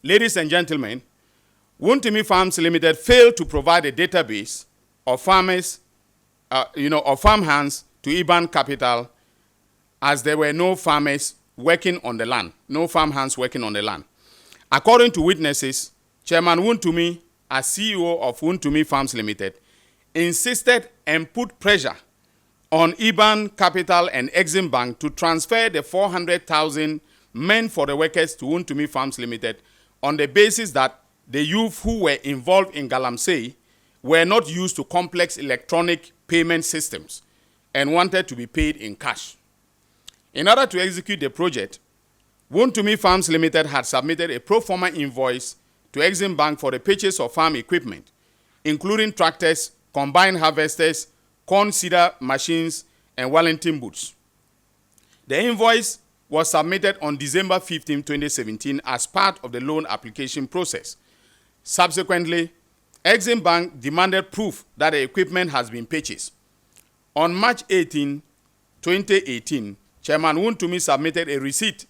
ladies and gentlemen, Wontumi Farms Limited failed to provide a database of farmers, of farmhands to IBAN capital, as there were no farmers working on the land, no farmhands working on the land. According to witnesses, Chairman Wontumi, as CEO of Wontumi Farms Limited, insisted and put pressure on IBAN Capital and Exim Bank to transfer the 400,000 meant for the workers to Wontumi Farms Limited on the basis that the youth who were involved in Galamsey were not used to complex electronic payment systems and wanted to be paid in cash. In order to execute the project, Wontumi Farms Limited had submitted a pro forma invoice to Exim Bank for the purchase of farm equipment, including tractors, combine harvesters, corn seeder machines, and Wellington boots. The invoice was submitted on December 15, 2017 as part of the loan application process. Subsequently, Exim Bank demanded proof that the equipment has been purchased. On March 18, 2018, Chairman Wontumi submitted a receipt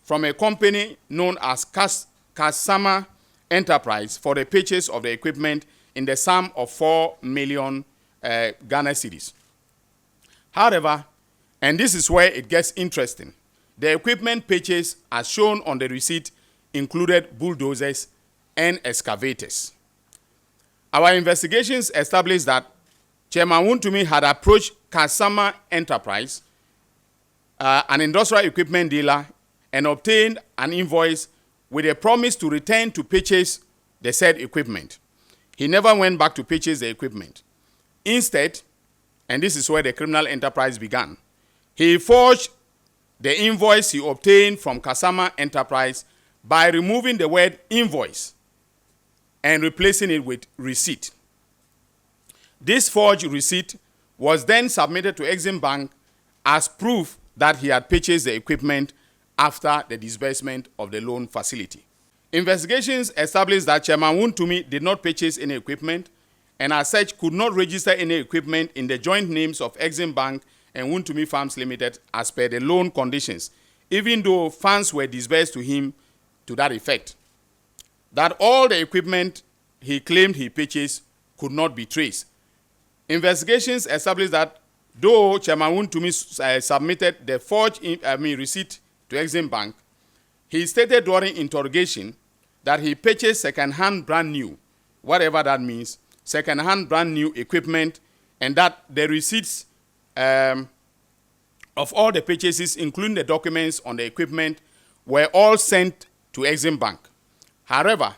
from a company known as Kasama Enterprise for the purchase of the equipment in the sum of 4 million Ghana cedis. However, and this is where it gets interesting, the equipment purchase as shown on the receipt included bulldozers and excavators. Our investigations established that Chairman Wontumi had approached Kasama Enterprise, an industrial equipment dealer, and obtained an invoice with a promise to return to purchase the said equipment. He never went back to purchase the equipment. Instead, and this is where the criminal enterprise began, he forged the invoice he obtained from Kasama Enterprise by removing the word invoice and replacing it with receipt. This forged receipt was then submitted to Exim Bank as proof that he had purchased the equipment after the disbursement of the loan facility. Investigations established that Chairman Wontumi did not purchase any equipment and as such could not register any equipment in the joint names of Exim Bank and Wontumi Farms Limited as per the loan conditions, even though funds were disbursed to him to that effect. That all the equipment he claimed he purchased could not be traced. Investigations established that though Chairman Wontumi submitted the forged receipt to Exim Bank, he stated during interrogation that he purchased second-hand brand new, whatever that means, second-hand brand new equipment, and that the receipts of all the purchases, including the documents on the equipment, were all sent to Exim Bank. However,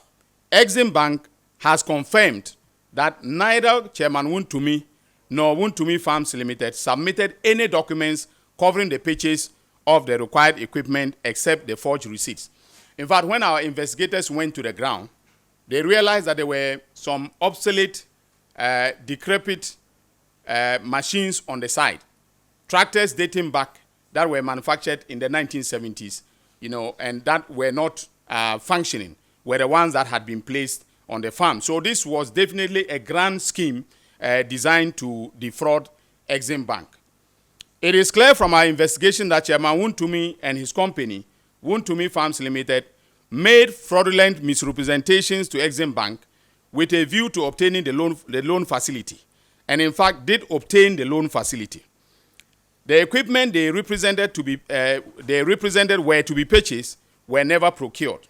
Exim Bank has confirmed that neither Chairman Wontumi nor Wontumi Farms Limited submitted any documents covering the purchase of the required equipment except the forged receipts. In fact, when our investigators went to the ground, they realized that there were some obsolete, decrepit machines on the side, tractors dating back that were manufactured in the 1970s, and that were not functioning, were the ones that had been placed on the farm. So this was definitely a grand scheme designed to defraud Exim Bank. It is clear from our investigation that Chairman Wontumi and his company, Wontumi Farms Limited, made fraudulent misrepresentations to Exim Bank with a view to obtaining the loan facility, and in fact did obtain the loan facility. The equipment they represented were to be purchased were never procured.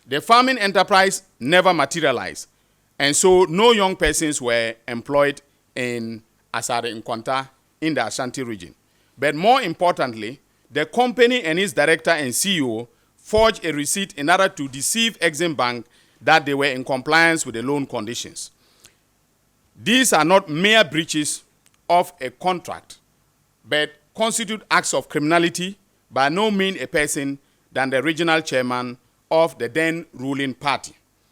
The farming enterprise never materialized, and so no young persons were employed in Asare Nkwanta in the Ashanti region. But more importantly, the company and its director and CEO forged a receipt in order to deceive Exim Bank that they were in compliance with the loan conditions. These are not mere breaches of a contract, but constitute acts of criminality by no means a person than the regional chairman of the then ruling party.